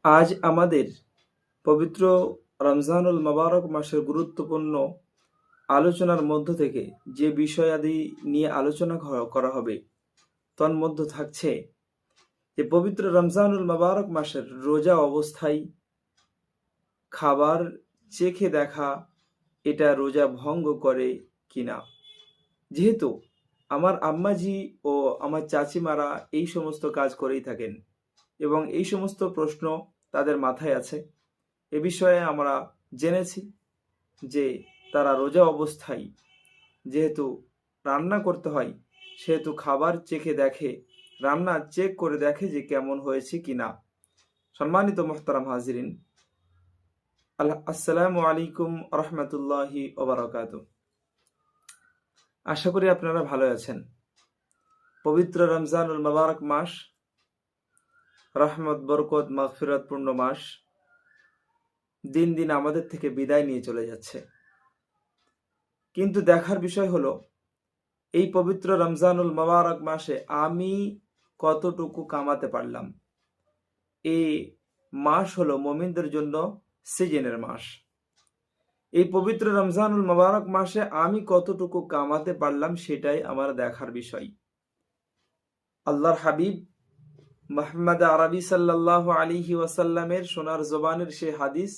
আজ আমাদের পবিত্র রমজানুল মোবারক মাসের গুরুত্বপূর্ণ আলোচনার মধ্য থেকে যে বিষয়াদি নিয়ে আলোচনা করা হবে তন্মধ্যে থাকছে যে পবিত্র রমজানুল মোবারক মাসের রোজা অবস্থায় খাবার চেখে দেখা এটা রোজা ভঙ্গ করে কিনা। যেহেতু আমার আম্মাজি ও আমার চাচিমারা এই সমস্ত কাজ করেই থাকেন এবং এই সমস্ত প্রশ্ন তাদের মাথায় আছে, এ বিষয়ে আমরা জেনেছি যে তারা রোজা অবস্থায় যেহেতু রান্না করতে হয় সেহেতু খাবার চেখে দেখে, রান্না চেক করে দেখে যে কেমন হয়েছে কিনা। সম্মানিত মোহতারাম হাজিরিন, আসসালামু আলাইকুম রহমতুল্লাহি ওবারাকাতু। আশা করি আপনারা ভালো আছেন। পবিত্র রমজানুল মোবারক মাস, রহমত বরকত মাগফিরাত পূর্ণ মাস দিন দিন আমাদের থেকে বিদায় নিয়ে চলে যাচ্ছে। কিন্তু দেখার বিষয় হলো এই পবিত্র রমজানুল মোবারক মাসে আমি কতটুকু কামাতে পারলাম। এই মাস হলো মুমিনদের জন্য সিজনের মাস। এই পবিত্র রমজানুল মোবারক মাসে আমি কতটুকু কামাতে পারলাম সেটাই আমার দেখার বিষয়। আল্লাহর হাবিব মুহাম্মদ আরবি সাল্লাল্লাহু আলাইহি ওয়াসাল্লামের সোনার জবানের সে হাদিস,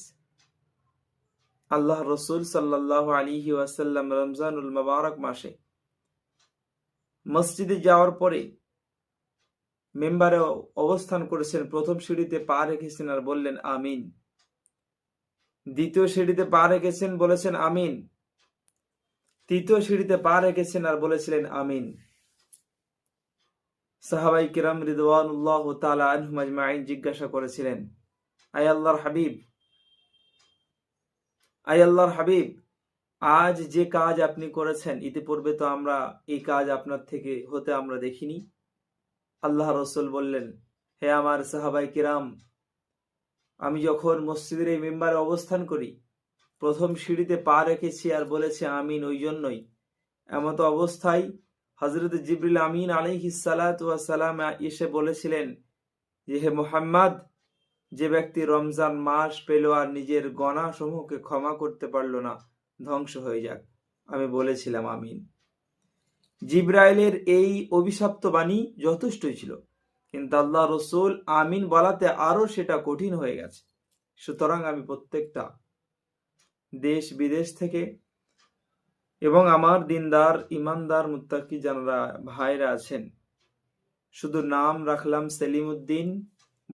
আল্লাহ রসুল সাল্লাল্লাহু আলাইহি ওয়াসাল্লাম রমজানুল মোবারক মাসে মসজিদে যাওয়ার পরে মেম্বারে অবস্থান করেছেন। প্রথম সিঁড়িতে পা রেখেছেন আর বললেন আমিন। দ্বিতীয় সিঁড়িতে পা রেখেছেন, বলেছেন আমিন। তৃতীয় সিঁড়িতে পা রেখেছেন আর বলেছিলেন আমিন। সাহাবাই কিরাম রিদওয়ানুল্লাহ তাআলা আনহুম আজমাইন জিজ্ঞাসা করেছিলেন, আয় আল্লাহর হাবিব, আয় আল্লাহর হাবিব, আজ যে কাজ আপনি করেছেন ইতিপূর্বে তো আমরা এই কাজ আপনার থেকে হতে আমরা দেখিনি। আল্লাহ রসুল বললেন, হে আমার সাহাবাই কিরাম, আমি যখন মসজিদের এই মেম্বারে অবস্থান করি প্রথম সিঁড়িতে পা রেখেছি আর বলেছি আমিন, ওই জন্যই এমত অবস্থায় হযরত জিবরিল আমিন আলাইহিস সালাতু ওয়াস সালাম এসে বলেছিলেন যে হে মুহাম্মদ, যে ব্যক্তি রমজান মাস পেল আর নিজের গনাহ সমূহকে ক্ষমা করতে পারল না, ধ্বংস হয়ে যাক। আমি বলেছিলাম আমিন। জিবরাইলের এই অভিশপ্ত বাণী যথেষ্টই ছিল, কিন্তু আল্লাহ রসুল আমিন বলাতে আরো সেটা কঠিন হয়ে গেছে। সুতরাং আমি প্রত্যেকটা দেশ বিদেশ থেকে এবং আমার দিনদার ইমানদার মুত্তাকি যারা ভাইরা আছেন, শুধু নাম রাখলাম সেলিম উদ্দিন,